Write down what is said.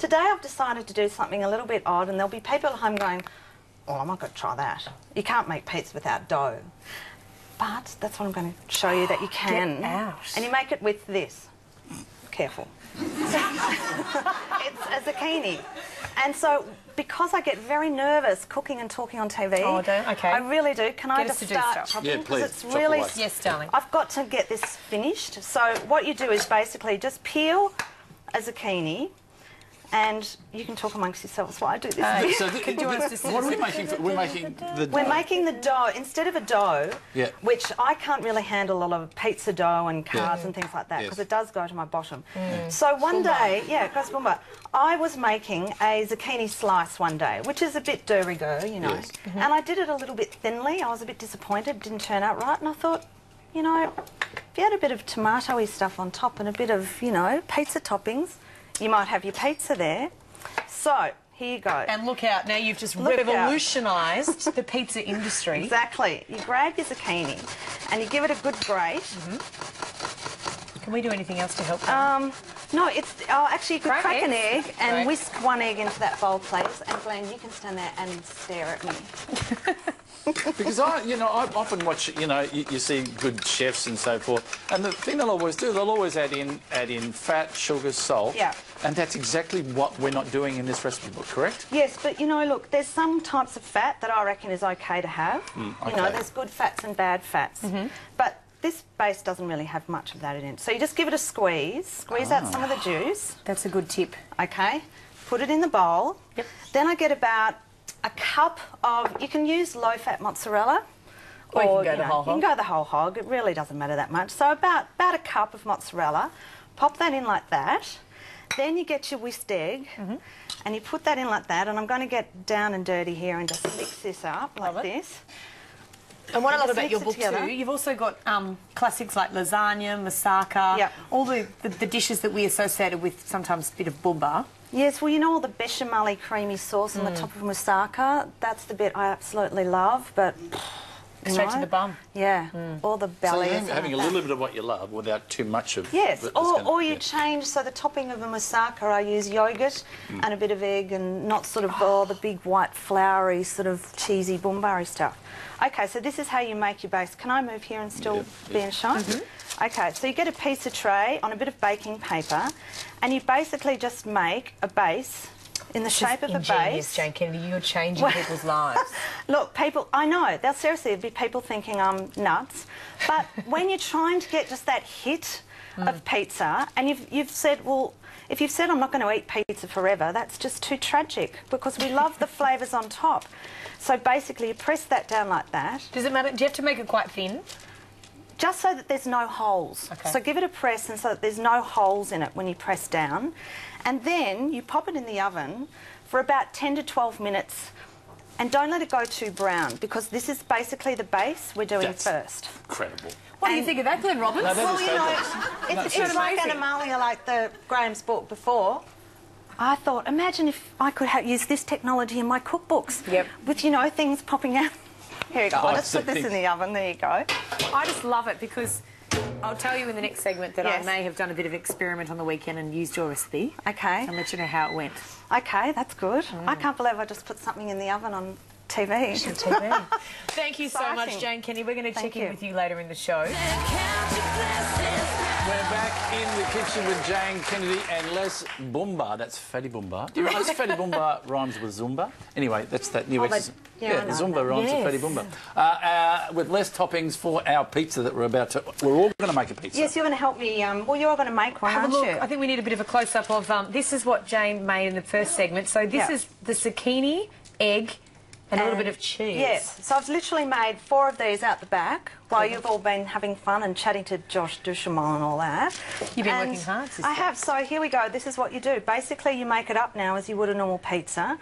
today I've decided to do something a little bit odd, and there'll be people at home going, oh, I'm not going to try that. You can't make pizza without dough. But that's what I'm going to show you that you can. Get out. And you make it with this. Careful. It's a zucchini. And so, because I get very nervous cooking and talking on TV, okay. I really do. Can I just start chopping? Yeah, please. It's really, yes, darling. I've got to get this finished. So what you do is basically just peel a zucchini, and you can talk amongst yourselves while I do this. What are we making? We're making the dough. We're making the dough, instead of a dough, which I can't really handle a lot of pizza dough and carbs and things like that, because it does go to my bottom. So one day, it goes boomba. I was making a zucchini slice one day, which is a bit de rigueur, you know. And I did it a little bit thinly. I was a bit disappointed, it didn't turn out right, and I thought, you know, if you had a bit of tomato-y stuff on top and a bit of, you know, pizza toppings, you might have your pizza there. So, here you go. And look out, now you've just revolutionised the pizza industry. Exactly. You grab your zucchini and you give it a good grate. Can we do anything else to help? No, it's... Oh, actually, you could crack an egg and whisk one egg into that bowl, please. And Glenn, you can stand there and stare at me. Because I often watch, you see good chefs and so forth, and the thing they'll always do, they'll always add in fat, sugar, salt. Yeah. And that's exactly what we're not doing in this recipe book, correct? Yes, but you know, look, there's some types of fat that I reckon is okay to have. You know, there's good fats and bad fats. But this base doesn't really have much of that in it. So you just give it a squeeze out some of the juice. That's a good tip. Okay. Put it in the bowl. Yep. Then I get about a cup of, you can use low-fat mozzarella. Or you can go the whole hog. You can go the whole hog. It really doesn't matter that much. So about a cup of mozzarella. Pop that in like that. Then you get your whisked egg and you put that in like that. And I'm going to get down and dirty here and just mix this up like this. And what I love about your book too, you've also got classics like lasagna, moussaka, all the dishes that we associated with sometimes a bit of boomba. Yes, well, you know all the bechamel creamy sauce on the top of moussaka? That's the bit I absolutely love, but... Straight to the bum. Yeah, all the belly. So you're having a little bit of what you love without too much of... Yes, or you change, so the topping of the moussaka, I use yoghurt and a bit of egg and not sort of all the big white floury sort of cheesy boombari stuff. Okay, so this is how you make your base. Can I move here and still be in shot? Okay, so you get a pizza tray on a bit of baking paper and you basically just make a base in the shape of a base. Jane Kennedy, you're changing people's lives. Look, people, I know, they'll seriously be people thinking I'm nuts, but when you're trying to get just that hit of pizza, and you've said, well, if you've said I'm not going to eat pizza forever, that's just too tragic, because we love the flavours on top. So basically, you press that down like that. Does it matter? Do you have to make it quite thin? Just so that there's no holes. Okay. So give it a press and so that there's no holes in it when you press down. And then you pop it in the oven for about 10 to 12 minutes. And don't let it go too brown, because this is basically the base we're doing first. Incredible. What do you think of that, Glenn Roberts? No, well, you know, it's like Animalia, like the Graham's book before. I thought, imagine if I could use this technology in my cookbooks. Yep. With, you know, things popping out. Here you go. I'll just put this in the oven. There you go. I just love it because I'll tell you in the next segment that I may have done a bit of experiment on the weekend and used your recipe. Okay. And let you know how it went. Okay, that's good. I can't believe I just put something in the oven on TV. Thank you so much, Jane Kennedy. We're going to check in with you later in the show. We're back in the kitchen with Jane Kennedy and Les Boomba. That's Fatty Boomba. Do you realise Fatty Boomba rhymes with Zumba? Anyway, that's that new exercise. Yeah, Zumba rhymes with Fatty Boomba. With less toppings for our pizza that we're about to... We're all going to make a pizza. Yes, you're going to help me. Well, you're going to make one, aren't you? I think we need a bit of a close-up of... this is what Jane made in the first segment. So this is the zucchini, egg... And a little bit of cheese. Yes. So I've literally made 4 of these out the back while you've all been having fun and chatting to Josh Duchamon and all that. You've been working hard, sister. I have. So here we go. This is what you do. Basically, you make it up now as you would a normal pizza.